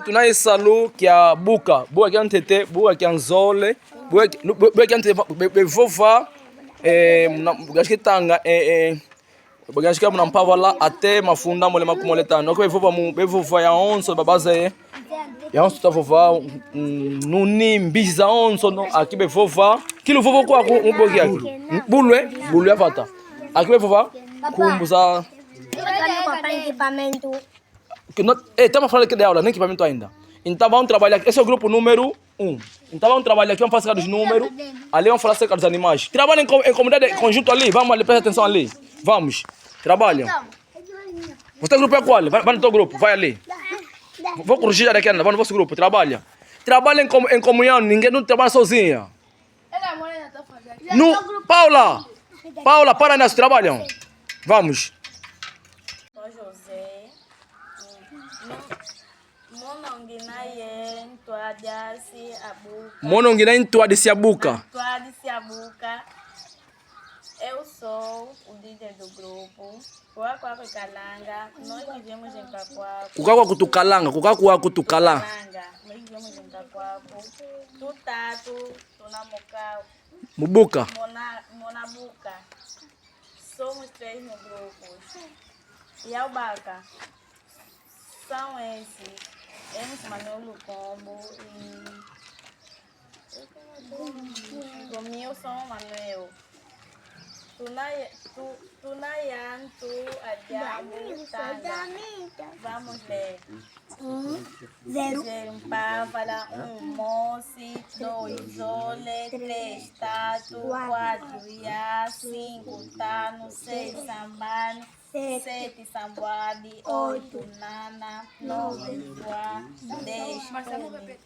Tunaye salu kia buka kia ntete buka kia nzole buka kia ntete bevova gashikitanga bagashika muna mpavala ate mafunda mole makumole tano ko bevova ya onso babaze ya onso tavova nuni mbiza onso no akibevova kilo vovo kwa mbogi yake bulwe avata akibevova kumbuza estamos falando aqui de aula, nem equipamento ainda. Então vamos trabalhar aqui. Esse é o grupo número 1. Então vamos trabalhar aqui, vamos falar dos números. Ali vamos falar acerca dos animais. Trabalhem em comunidade conjunto ali. Vamos ali, presta atenção ali. Vamos. Trabalham. Você grupo é qual? Vai no teu grupo, vai ali. Vou corrigir daqui, vai no vosso grupo, trabalha. Trabalhem em comunhão, ninguém não trabalha sozinha. No, Paula, para nessa, trabalham. Vamos. Monongina Ntuadisi Abuka. Eu sou o líder do grupo. Kukakuaku Kalanga. Nós vivemos em Kakuaku. Kukakuaku Tukalanga. Nós vivemos em Kakuaku. Tutatu, Tunamokau. Mubuka. Monabuka. Somos 3 no grupo. E Albaca. São esses. Eles Manuel Lucombo e eu sou Manuel. Tunayan, Adiamu, Tanga. Vamos ler. 0 Pávala, 1 Moci, 2 Zole, 3 Tatu, 4 Ia, 5 Tano, 6 Sambano, 7 Sambuadi, 8 Nana, 9 Joá, 10 Kumi,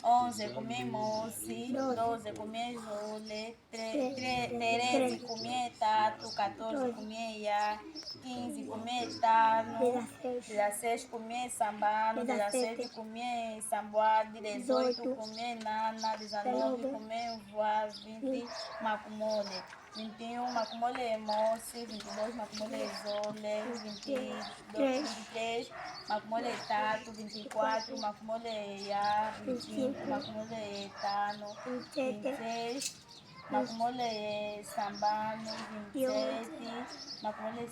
11 Kumi Moci, 12 Kumi Zole, 13 Kumi Tatu, 14 Kumi Ia, 15 Kumi Tano, 16 Kumi Sambano, 17 Kumi Sambuadi, 18 Kumi Nana, 19 Kumi Joá, 20 Macumole. 21 Macumole Moci, 22 Macumole Zole, 23 Macumole Tatu, 24 Macumole Ia, 25 Macumole Tano, 26 Macumole Sambano, 27 Macumole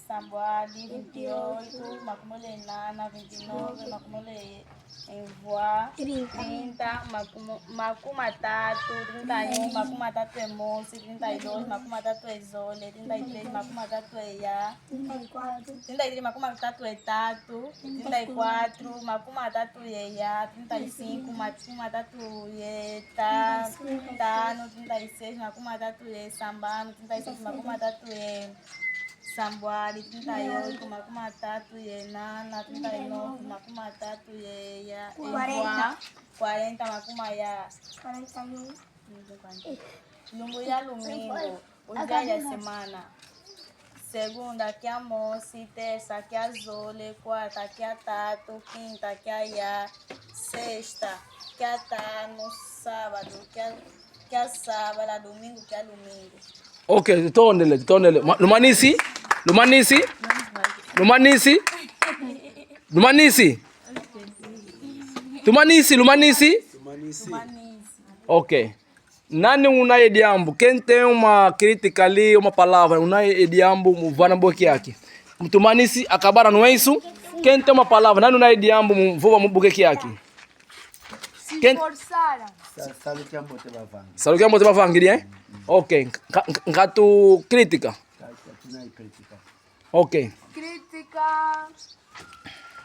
Sambuadi, 28 Macumole Nana, 29 Macumole Envoa, 30 Macumatatu, 31 Macumatatu é Moci, 32 Macumatatu é Zole, 33 Macumatatu é Ia, 33 Macumatatu é Tatu, 34 Macumatatu é Ia, 35 Macumatatu é Tano, 36 Macumatatu é Sambano, 37 Macumatatu é Sambuari, 38 Macumatatu é Nana, 39 Macumatatu é Ia, 40 Macumaya, 41 Lumbuya Lumingo, os dias da semana. Segunda que a Moci, terça que a Zole, quarta que a Tatu, quinta que a Ia, sexta que a Tano, sábado que a sábado, domingo que a domingo. Ok, tonele. Lumanisi. Ok. Nani unaye diambo? Quem tem uma crítica ali, uma palavra, unaye diambo muvana boki yake. Mtumanisi akabara não é isso? Quem tem uma palavra, nani unaye diambo mvuva mbuki yake? Se forçaram. Salu que ambote bavangi, hein? Ok. Ngatu crítica. Ok.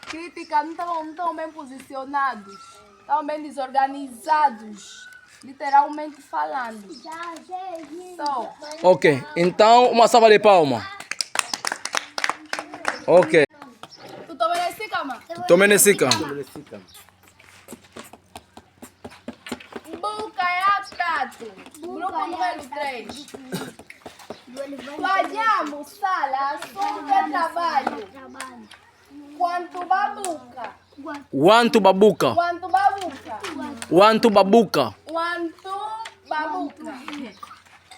Crítica não estão bem posicionados. Estão bem desorganizados. Literalmente falando. Ok. Então, uma salva de palma. Ok. Tu toma nesse cama? Tome nesse cama. Buca é a Tatu. Grupo número 3. Guardiamo, sala, assunto é trabalho. Quanto babuca. Wantu babuka.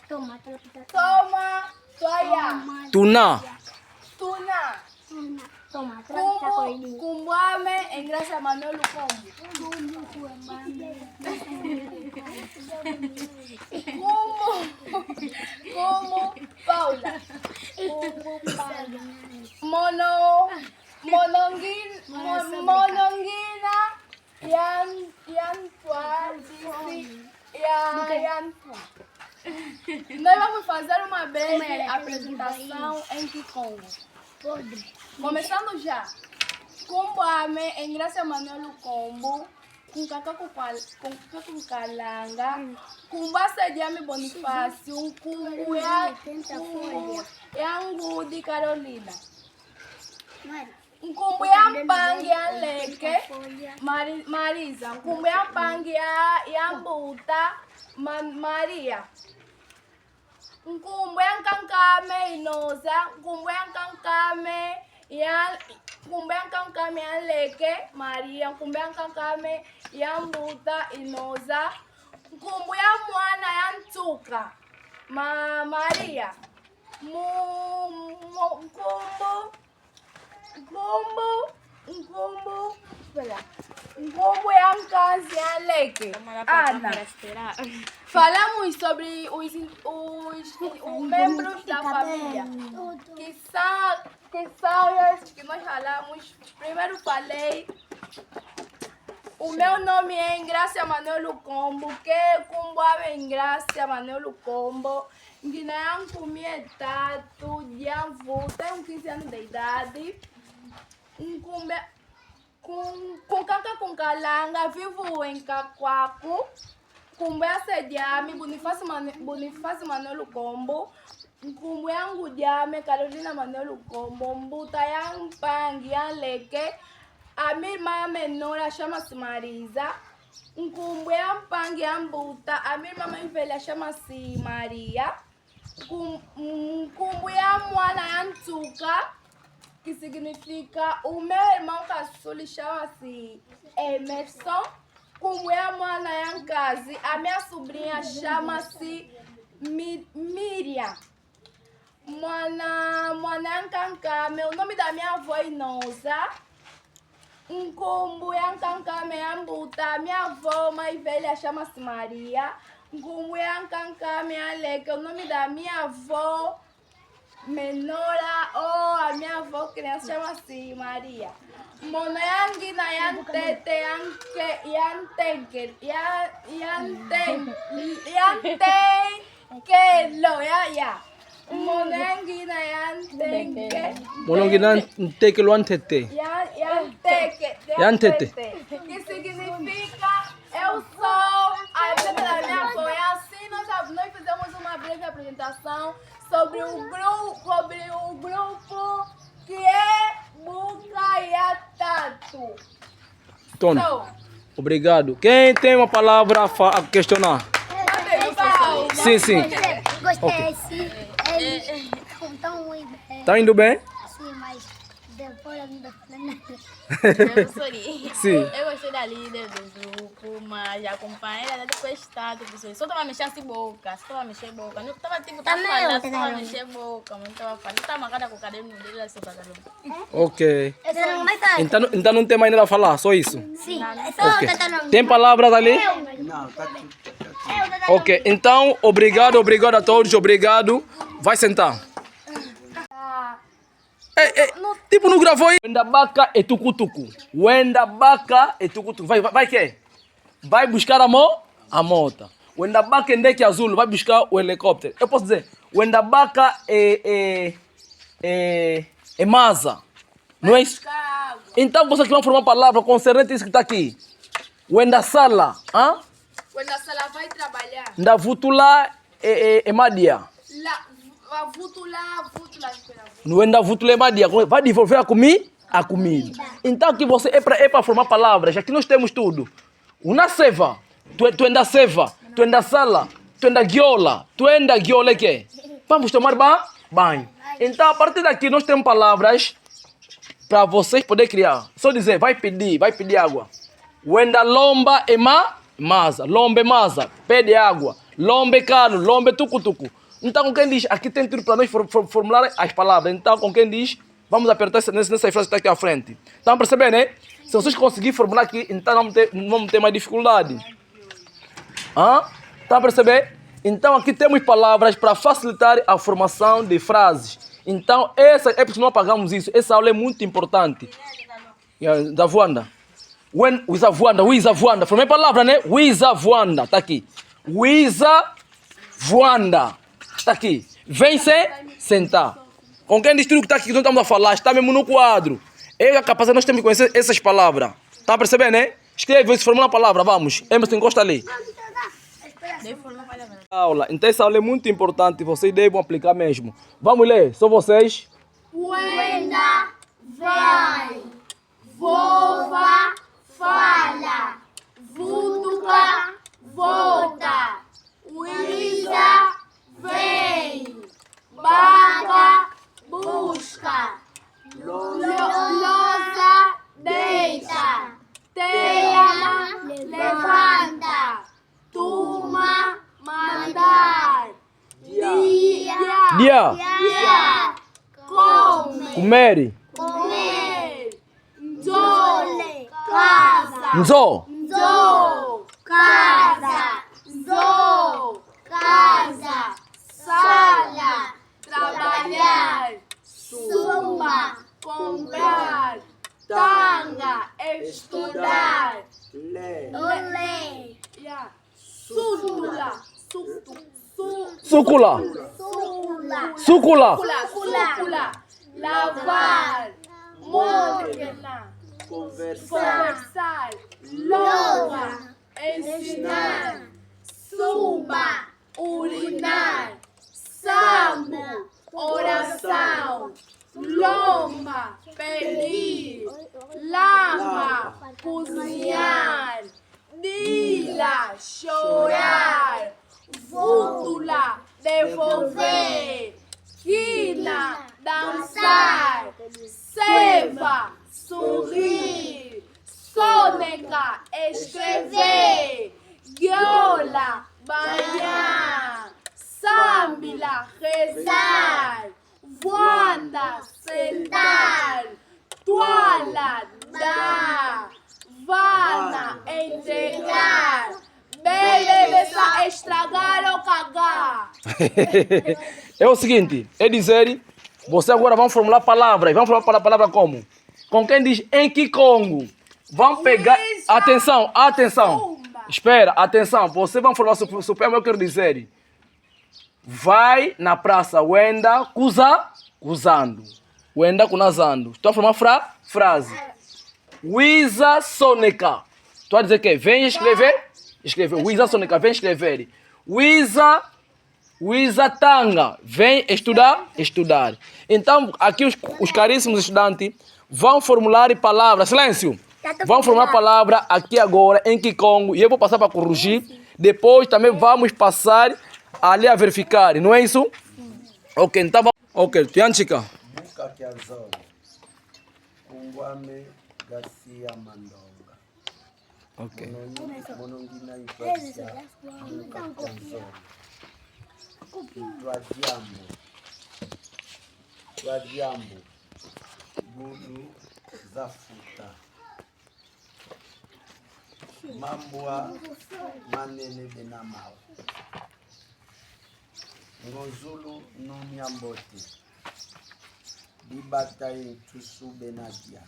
Toma, toia. Tuna. Toma, traz a cordinha. Cumbuame em graça Manuel Combo. Como Paula. Monongina. Nós vamos fazer uma breve apresentação em Kikongo. Começando já. Cumbuame em graça Manuel Combo. Com cacá com calanga. Cumbassa de Ame Bonifácio. Um cumbu é angu de Carolina. Um cumbu é ampangue e leque. Marisa. Um cumbu é ampangue e ambuta. Maria. Um cumbu é cancame inosa. Um cumbu é cancame e leque. Maria. Um cumbu é cancame e ambuta inosa. Um cumbu é moana e antuca. Maria. Um combo é um caso e leque. Ana. Falamos sobre os membros da família, que são esses que nós falamos. Primeiro falei, o meu nome é Ingrácia Manuel Combo, que é Cumbuame Ingrácia Manuel Combo, que não é um comietato de avô, tenho 15 anos de idade, com caca com calanga, vivo em Cacoaco. Cumbessa de Ame, Bonifácio Manuel Combo, Cumbuangu de Ame, Carolina Manuel Combo, Mbutayang Pangian Leque, a minha irmã menor chama-se Marisa, Cumbuang Pangian Buta, a minha irmã mais velha chama-se Maria, Cumbuang Moana Antuca, que significa o meu irmão caçula chama-se Emerson. Como é a Moana Yankasi, a minha sobrinha chama-se Miriam. Moana Yankanka, o nome da minha avó é Inosa. Nkumbu Yankanka, Ambuta, minha avó mais velha chama-se Maria. Nkumbu Yankanka, Leque, o nome da minha avó menora ou a minha avó criança chama-se Maria. Monayangi na yantete yantenke ya. Monongi na yantenke. Monongi na yanteke lo antete. Yantete. Que significa eu sou a vida da minha avó. E assim nós fizemos uma breve apresentação sobre o grupo que é Bucaiatatu. Tony, obrigado. Quem tem uma palavra a questionar? Sim, sim. Gostei, sim. Eles estão muito bem. Tá indo bem? Sim, mas depois eu não tô falando nada. Sim. Eu gostei da líder do grupo, mas acompanhei ela depois está, professor. Só tava mexendo assim boca, só tava mexendo boca. Não tava tipo, tava falando, só tava mexendo boca, não tava falando. Não tava marcada com o caderno dele, assim, pra caramba. Ok. Então, não tem mais nada a falar, só isso? sim, é só Ok. tentando. Tem palavras ali? Não, tá tudo. Ok, então, obrigado a todos, obrigado. Vai sentar. Tipo, não gravou aí? Wenda baka e tucutucu. Wenda baka e tucutucu. Vai que? Vai buscar a mota. Wenda baka ndeke azul, vai buscar o helicóptero. Eu posso dizer, wenda baka é masa. Não é isso? Então, vocês que vão formar palavra concernente isso que está aqui. Wenda sala. Quando a sala vai trabalhar, Nda vutula e madia. a vutula, espera. Wenda vutula e madia. Vai desenvolver a comida. Então, aqui você é para formar palavras. Aqui nós temos tudo. Una seva. Tu enda seva. Tu enda sala. Tu enda guiola. Tu enda guiola que? Vamos tomar banho. Então, a partir daqui, nós temos palavras para vocês poderem criar. Só dizer, vai pedir água. Wenda lomba e masa. Lombe masa. Pede água. Lombe cano. Lombe tucutucu. Então, com quem diz, aqui tem tudo para nós formular as palavras. Então, com quem diz, Vamos apertar nessas frases que está aqui à frente. Estão a perceber, né? Se vocês conseguirem formular aqui, então não vamos ter mais dificuldade. Estão a perceber? Então aqui temos palavras para facilitar a formação de frases. Então, é porque não apagamos isso. Essa aula é muito importante. Zavuanda. Wizavuanda. Formei palavra, né? Wizavuanda. Está aqui. Wizavuanda. Está aqui. Vem se sentar. Com quem diz tudo que está aqui que nós estamos a falar, está mesmo no quadro. É a capacidade, nós temos que conhecer essas palavras. Está a perceber, né? Escreve, se formula a palavra, vamos. Emerson, encosta ali. Aula. Então essa aula é muito importante, vocês devem aplicar mesmo. Vamos ler, só vocês. Wenda, vai. Vova, fala. Vutuca, volta. Uiza, vem. Baga, busca. Losa, deita. Teia, levanta. Tuma, mandar. Dia. Come. Comer. Nzo. Casa. Nzo. Casa. Sala. Trabalhar. Sumba. Comprar. Tanga. Estudar. Ler. Súcula. Lavar. Morena. Conversar. Loga. Ensinar. Sumba. Urinar. Sambo. Oração. Lomba. Pedir. Lama. Cozinhar. Dila, chorar. Vútula, devolver. Quina, dançar. Seva, sorrir. Sôneca, escrever. Guiola, banhar. Sambila, rezar. Voanda, sentar. Toalha, dar. Vana, entregar. Beleza, estragar ou cagar. É o seguinte, é dizer, você agora vão formular palavras. Vamos formular palavra como? Com quem diz em que Congo? Vão pegar... Atenção. Espera, atenção. Você vai formular supremo, eu quero dizer. Vai na praça, Wenda, cuzando. Wenda, cunazando. Estou a formar frase. Wiza Soneca. Tu vai dizer que vem escrever? Escrever. Wiza Soneca, vem escrever. Wiza Tanga, vem estudar? Estudar. Então, aqui os caríssimos estudantes vão formular palavras. Silêncio! Vão formular palavra aqui agora em Kikongo e eu vou passar para corrigir. Depois também vamos passar ali a verificar, não é isso? Ok, então vamos. Ok, Tianchica. Buka Kiazoro. Kungwame Garcia Mandonga. Ok. Monongina Ipasia. Buka Kiazoro. Twajambo. Bulu Zafuta. Mambwa Manene Benamao. Ngozulu Nunyambote. Bibataye Tusu Benadia.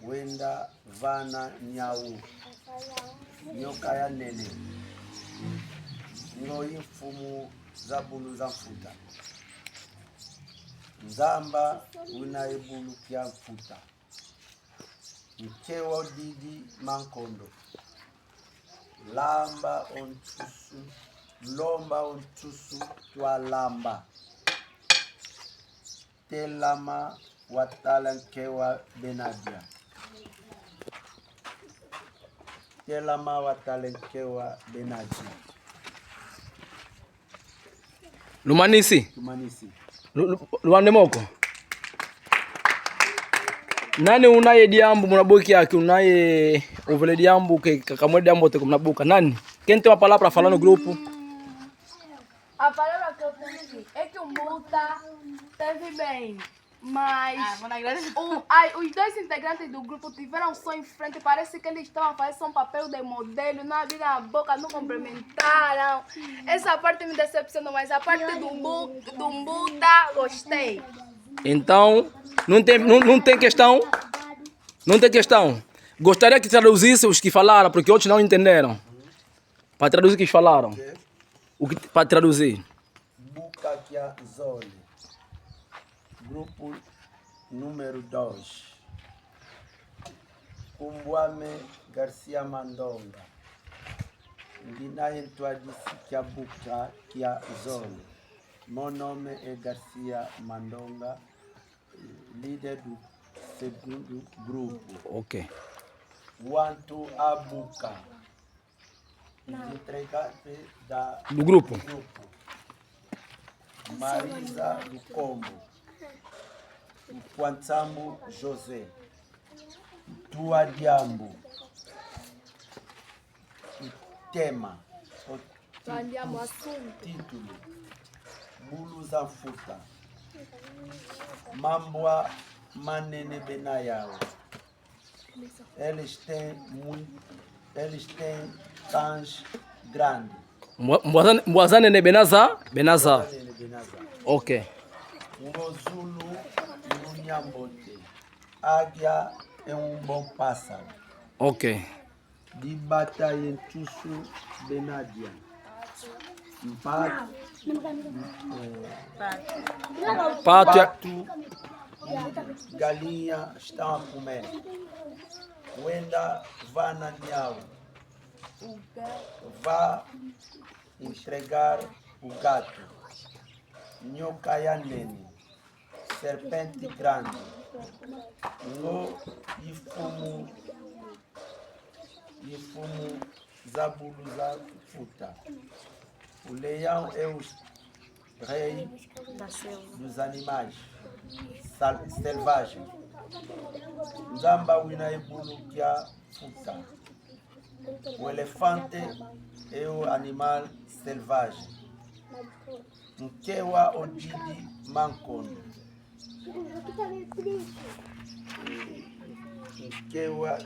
Wenda Vana Nyau. Nyokaya Nene. Ngoi Fumu Zabulu Zafuta. Nzamba Unaebulu Kiamfuta. Mkewa Didi Mankondo. Lamba Ontusu. Lomba Ontusu Twalamba. Telama Watalankewa Benadia. Telama Watalankewa Benadia. Lumanisi. Luande moko. Nani unaye diambu munabuki yake unaye uvele diambu ke kakamwe diambu te munabuka nani? Quem tem uma palavra para falar no grupo? A palavra que eu tenho aqui é que o Muta teve bem. Mas vou na igreja. os dois integrantes do grupo tiveram só em frente. Parece que eles estavam fazendo só um papel de modelo. Não abriram a boca, não cumprimentaram. Essa parte me decepcionou, mas a parte do Buda, gostei. Então, não tem questão? Não tem questão. Gostaria que traduzisse os que falaram, porque outros não entenderam. Para traduzir o que falaram. Para traduzir. Bukakia Zoli. Grupo número 2. Kumbuame Garcia Mandonga. Ndinaye Ntwadisi Kia Bukakia Zoli. Meu nome é Garcia Mandonga, líder do segundo grupo. Ok. Wantu Abuka, entregante Do grupo. Marisa do Combo, Quantambo José, Tua Diambo, tema, o título, Bulu Zanfuta, Mambwa Manene Benayao. Eles têm cães grandes. Mwazane ne Benaza? Benaza. Ok. Ngozulu Nunyambote. Águia é bom pássaro. Ok. Dibata Yentusu Benadia. Pato e galinha estão a comer. Wenda vá na Niau. Vá entregar o gato. Nhocayanene. Serpente grande. No ifumu zabuluza futa. O leão é o rei dos animais selvagens. Nzamba wina ebulu kia futa. O elefante é o animal selvagem. Nkewa odidi mankondo. Nkewa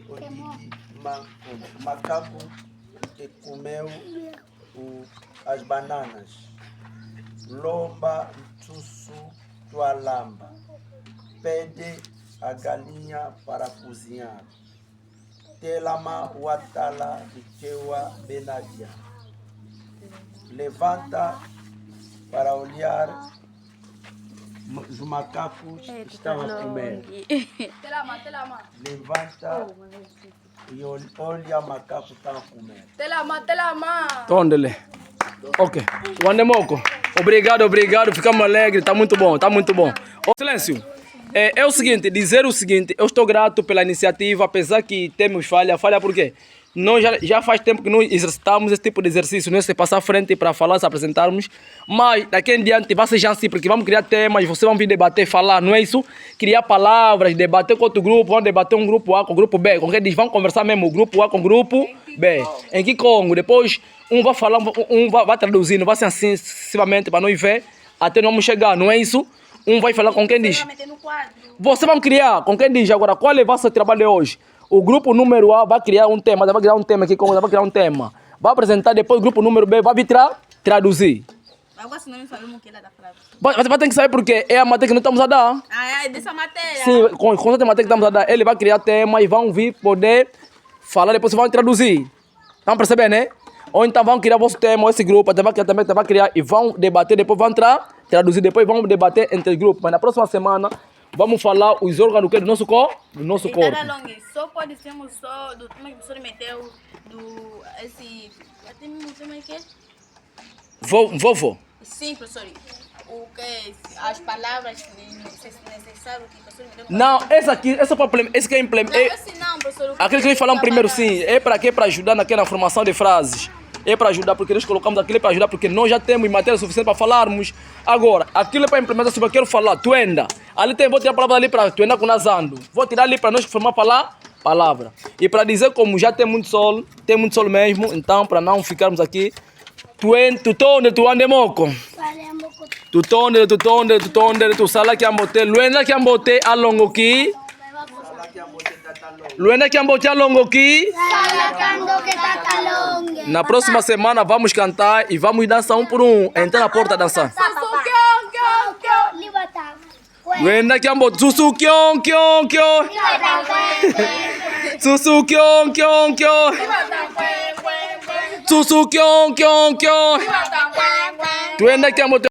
odidi mankondo. Macaco que comeu as bananas. Lomba tusu tua lamba. Pede a galinha para cozinhar. Telama watala ikewa benadia. Levanta para olhar os macacos que estão a comer. Telama. Levanta e olha o macaco que está a comer. Telama. Tondele. Ok. Wandemoko. Obrigado. Ficamos alegres. Tá muito bom. Ô, silêncio. É o seguinte, dizer o seguinte, eu estou grato pela iniciativa, apesar que temos falha por quê? Nós já faz tempo que nós exercitamos esse tipo de exercício, não é se passar à frente para falar, se apresentarmos, mas daqui em diante vai ser já assim, porque vamos criar temas, vocês vão vir debater, falar, não é isso? Criar palavras, debater com outro grupo, vão debater um grupo A com o grupo B, com quem diz, vão conversar mesmo o grupo A com o grupo B, em que Congo, depois um vai falar, vai traduzindo, vai ser assim sucessivamente para nós ver, até nós vamos chegar, não é isso? Um vai falar com quem diz. Você vai criar com quem diz agora qual é o vosso trabalho de hoje. O grupo número A vai criar um tema, vai criar um tema aqui, vai criar um tema. Vai apresentar, depois o grupo número B vai vir traduzir. Agora se não me sabemos o que ele dá para. Você vai ter que saber porque é a matéria que nós estamos a dar. É dessa matéria. Sim, com a matéria que estamos a dar, ele vai criar tema e vão vir poder falar, depois vocês vão traduzir. Estão percebendo, né? Ou então vão criar vosso tema, esse grupo, também vai criar e vão debater, depois vão traduzir, depois vão debater entre os grupos. Mas na próxima semana vamos falar os órgãos do nosso corpo. Só pode ser só do tema que o professor meteu, do esse... Tem um tema que Vovô. Sim, professor. O que? As palavras necessárias que o professor meteu. Não, esse que é implemento. Esse não, professor. Aquele que nós falamos primeiro, sim, é para quê? Para ajudar naquela formação de frases. É para ajudar, porque nós colocamos aquilo para ajudar, porque nós já temos matéria suficiente para falarmos. Agora, aquilo é para implementar, se eu quero falar, tuenda. Ali tem, vou tirar a palavra ali para tuenda com Nazando. Vou tirar ali para nós formar palavra. E para dizer como já tem muito sol mesmo, então para não ficarmos aqui, tu ande moco. tutondele tusala kiambote luenda kiambote alongo ki luenda kiambote alongo ki. Na próxima semana vamos cantar e vamos dançar por entrar na porta dançar. Luenda kiambote susu kion kion kion. Susu kion kion kion. Susu kion kion kion. Tuenda kiambote